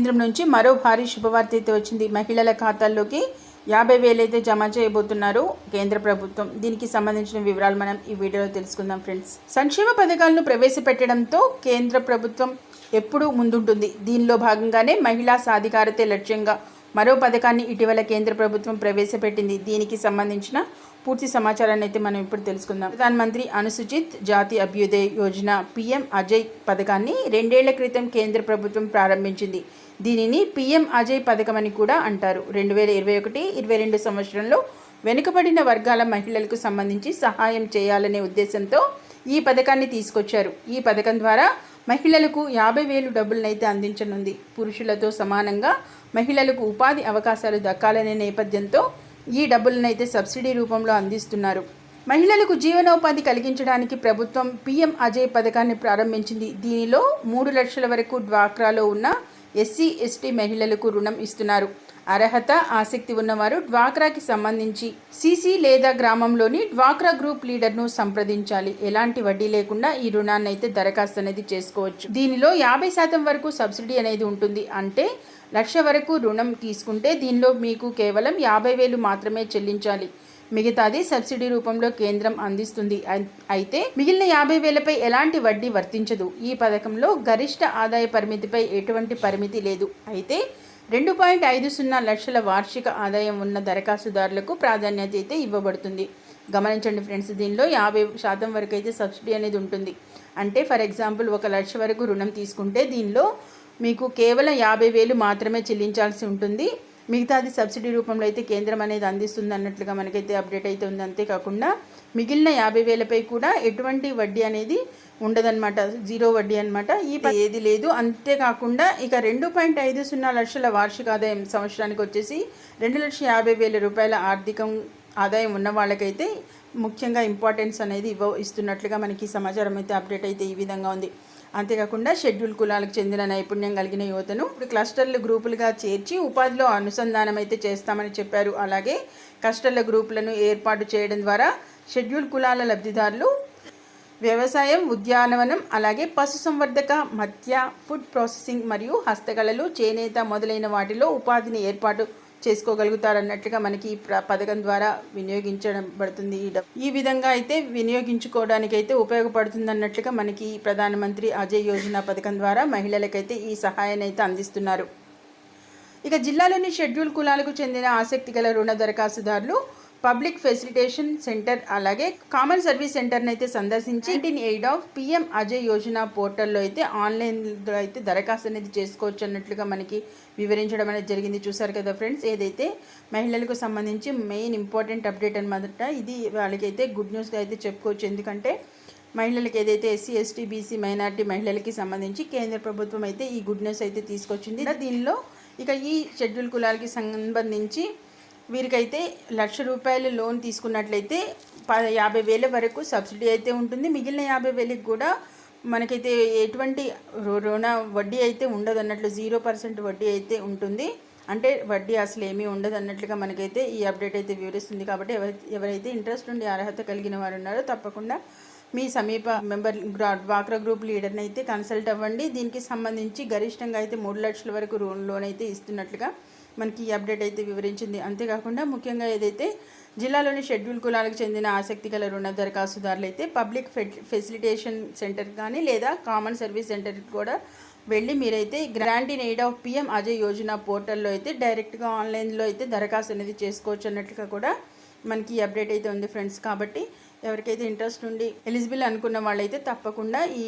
కేంద్రం నుంచి మరో భారీ శుభవార్త అయితే వచ్చింది. మహిళల ఖాతాల్లోకి 50,000 అయితే జమ చేయబోతున్నారు కేంద్ర ప్రభుత్వం. దీనికి సంబంధించిన వివరాలు మనం ఈ వీడియోలో తెలుసుకుందాం ఫ్రెండ్స్. సంక్షేమ పథకాలను ప్రవేశపెట్టడంతో కేంద్ర ప్రభుత్వం ఎప్పుడూ ముందుంటుంది. దీనిలో భాగంగానే మహిళా సాధికారతే లక్ష్యంగా మరో పథకాన్ని ఇటీవల కేంద్ర ప్రభుత్వం ప్రవేశపెట్టింది. దీనికి సంబంధించిన పూర్తి సమాచారాన్ని అయితే మనం ఇప్పుడు తెలుసుకుందాం. ప్రధానమంత్రి అనుసూచిత్ జాతి అభ్యుదయ యోజన పిఎం అజయ్ పథకాన్ని 2 ఏళ్ల క్రితం కేంద్ర ప్రభుత్వం ప్రారంభించింది. దీనిని పిఎం అజయ్ పథకం అని కూడా అంటారు. 2021-22 సంవత్సరంలో వెనుకబడిన వర్గాల మహిళలకు సంబంధించి సహాయం చేయాలనే ఉద్దేశంతో ఈ పథకాన్ని తీసుకొచ్చారు. ఈ పథకం ద్వారా మహిళలకు 50,000 డబ్బులనైతే అందించనుంది. పురుషులతో సమానంగా మహిళలకు ఉపాధి అవకాశాలు దక్కాలనే నేపథ్యంతో ఈ డబ్బులనైతే సబ్సిడీ రూపంలో అందిస్తున్నారు. మహిళలకు జీవనోపాధి కలిగించడానికి ప్రభుత్వం పిఎం అజయ్ పథకాన్ని ప్రారంభించింది. దీనిలో 3 లక్షల వరకు డ్వాక్రాలో ఉన్న ఎస్సీ ఎస్టీ మహిళలకు రుణం ఇస్తున్నారు. అర్హత ఆసక్తి ఉన్నవారు డ్వాక్రాకి సంబంధించి సీసీ లేదా గ్రామంలోని డ్వాక్రా గ్రూప్ లీడర్ను సంప్రదించాలి. ఎలాంటి వడ్డీ లేకుండా ఈ రుణాన్ని అయితే దరఖాస్తు అనేది చేసుకోవచ్చు. దీనిలో 50% వరకు సబ్సిడీ అనేది ఉంటుంది. అంటే 1,00,000 వరకు రుణం తీసుకుంటే దీనిలో మీకు కేవలం 50,000 మాత్రమే చెల్లించాలి. మిగతాది సబ్సిడీ రూపంలో కేంద్రం అందిస్తుంది. అయితే మిగిలిన 50,000పై ఎలాంటి వడ్డీ వర్తించదు. ఈ పథకంలో గరిష్ట ఆదాయ పరిమితిపై ఎటువంటి పరిమితి లేదు. అయితే 2.50 లక్షల వార్షిక ఆదాయం ఉన్న దరఖాస్తుదారులకు ప్రాధాన్యత అయితే ఇవ్వబడుతుంది. గమనించండి ఫ్రెండ్స్, దీనిలో 50% వరకు అయితే సబ్సిడీ అనేది ఉంటుంది. అంటే ఫర్ ఎగ్జాంపుల్ 1,00,000 వరకు రుణం తీసుకుంటే దీనిలో మీకు కేవలం 50,000 మాత్రమే చెల్లించాల్సి ఉంటుంది. మిగతాది సబ్సిడీ రూపంలో అయితే కేంద్రం అనేది అందిస్తుంది అన్నట్లుగా మనకైతే అప్డేట్ అయితే ఉంది. అంతేకాకుండా మిగిలిన 50,000పై కూడా ఎటువంటి వడ్డీ అనేది ఉండదన్నమాట. 0 వడ్డీ అనమాట. ఈ ఏది లేదు. అంతేకాకుండా ఇక 2.50 లక్షల వార్షిక ఆదాయం సంవత్సరానికి వచ్చేసి 2,50,000 రూపాయల ఆర్థిక ఆదాయం ఉన్న వాళ్ళకైతే ముఖ్యంగా ఇంపార్టెన్స్ అనేది ఇస్తున్నట్లుగా మనకి సమాచారం అయితే అప్డేట్ అయితే ఈ విధంగా ఉంది. అంతేకాకుండా షెడ్యూల్ కులాలకు చెందిన నైపుణ్యం కలిగిన యువతను క్లస్టర్లు గ్రూపులుగా చేర్చి ఉపాధిలో అనుసంధానం అయితే చేస్తామని చెప్పారు. అలాగే క్లస్టర్ల గ్రూపులను ఏర్పాటు చేయడం ద్వారా షెడ్యూల్ కులాల లబ్ధిదారులు వ్యవసాయం, ఉద్యానవనం, అలాగే పశుసంవర్ధక, మత్స్య, ఫుడ్ ప్రాసెసింగ్ మరియు హస్తకళలు, చేనేత మొదలైన వాటిలో ఉపాధిని ఏర్పాటు చేసుకోగలుగుతారన్నట్లుగా మనకి ఈ పథకం ద్వారా వినియోగించబడుతుంది. ఈ విధంగా అయితే వినియోగించుకోవడానికి అయితే ఉపయోగపడుతుంది అన్నట్లుగా మనకి ప్రధానమంత్రి అజయ్ యోజన పథకం ద్వారా మహిళలకైతే ఈ సహాయాన్ని అయితే అందిస్తున్నారు. ఇక జిల్లాలోని షెడ్యూల్ కులాలకు చెందిన ఆసక్తి గల రుణ దరఖాస్తుదారులు పబ్లిక్ ఫెసిలిటేషన్ సెంటర్ అలాగే కామన్ సర్వీస్ సెంటర్ని అయితే సందర్శించి in aid of PM Ajay Yojana పోర్టల్లో అయితే ఆన్లైన్లో అయితే దరఖాస్తు అనేది చేసుకోవచ్చు అన్నట్లుగా మనకి వివరించడం అనేది జరిగింది. చూసారు కదా ఫ్రెండ్స్, ఏదైతే మహిళలకు సంబంధించి మెయిన్ ఇంపార్టెంట్ అప్డేట్ అనమాట. ఇది వాళ్ళకైతే గుడ్ న్యూస్గా అయితే చెప్పుకోవచ్చు. ఎందుకంటే మహిళలకి ఏదైతే ఎస్సీ ఎస్టీ బీసీ మైనారిటీ మహిళలకి సంబంధించి కేంద్ర ప్రభుత్వం అయితే ఈ గుడ్ న్యూస్ అయితే తీసుకొచ్చింది. దీనిలో ఇక ఈ షెడ్యూల్ కులాలకి సంబంధించి వీరికైతే 1,00,000 రూపాయలు లోన్ తీసుకున్నట్లయితే 50,000 వరకు సబ్సిడీ అయితే ఉంటుంది. మిగిలిన 50,000కి కూడా మనకైతే ఎటువంటి రుణ వడ్డీ అయితే ఉండదు అన్నట్లు 0% వడ్డీ అయితే ఉంటుంది. అంటే వడ్డీ అసలు ఏమీ ఉండదు అన్నట్లుగా మనకైతే ఈ అప్డేట్ అయితే వివరిస్తుంది. కాబట్టి ఎవరైతే ఇంట్రెస్ట్ ఉండి అర్హత కలిగిన వారు ఉన్నారో తప్పకుండా మీ సమీప మెంబర్ డ్వాక్రా గ్రూప్ లీడర్ని అయితే కన్సల్ట్ అవ్వండి. దీనికి సంబంధించి గరిష్టంగా అయితే 3 లక్షల వరకు లోన్ అయితే ఇస్తున్నట్లుగా మనకి ఈ అప్డేట్ అయితే వివరించింది. అంతేకాకుండా ముఖ్యంగా ఏదైతే జిల్లాలోని షెడ్యూల్ కులాలకు చెందిన ఆసక్తి గల రుణ దరఖాస్తుదారులు అయితే పబ్లిక్ ఫెసిలిటేషన్ సెంటర్ కానీ లేదా కామన్ సర్వీస్ సెంటర్కి కూడా వెళ్ళి మీరైతే grant in aid of PM Ajay Yojana పోర్టల్లో అయితే డైరెక్ట్గా ఆన్లైన్లో అయితే దరఖాస్తు అనేది చేసుకోవచ్చు అన్నట్లుగా కూడా మనకి ఈ అప్డేట్ అయితే ఉంది ఫ్రెండ్స్. కాబట్టి ఎవరికైతే ఇంట్రెస్ట్ ఉండి ఎలిజిబుల్ అనుకున్న వాళ్ళైతే తప్పకుండా ఈ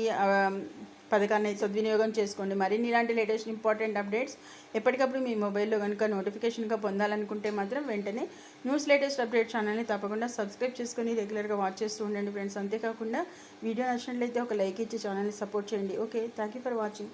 పథకాన్ని సద్వినియోగం చేసుకోండి. మరిన్ని ఇలాంటి లేటెస్ట్ ఇంపార్టెంట్ అప్డేట్స్ ఎప్పటికప్పుడు మీ మొబైల్లో కనుక నోటిఫికేషన్గా పొందాలనుకుంటే మాత్రం వెంటనే న్యూస్ లేటెస్ట్ అప్డేట్ ఛానల్ని తప్పకుండా సబ్స్క్రైబ్ చేసుకొని రెగ్యులర్గా వాచ్ చేస్తూ ఉండండి ఫ్రెండ్స్. అంతేకాకుండా వీడియో నచ్చినట్లయితే ఒక లైక్ ఇచ్చి ఛానల్ని సపోర్ట్ చేయండి. Okay, thank you for watching.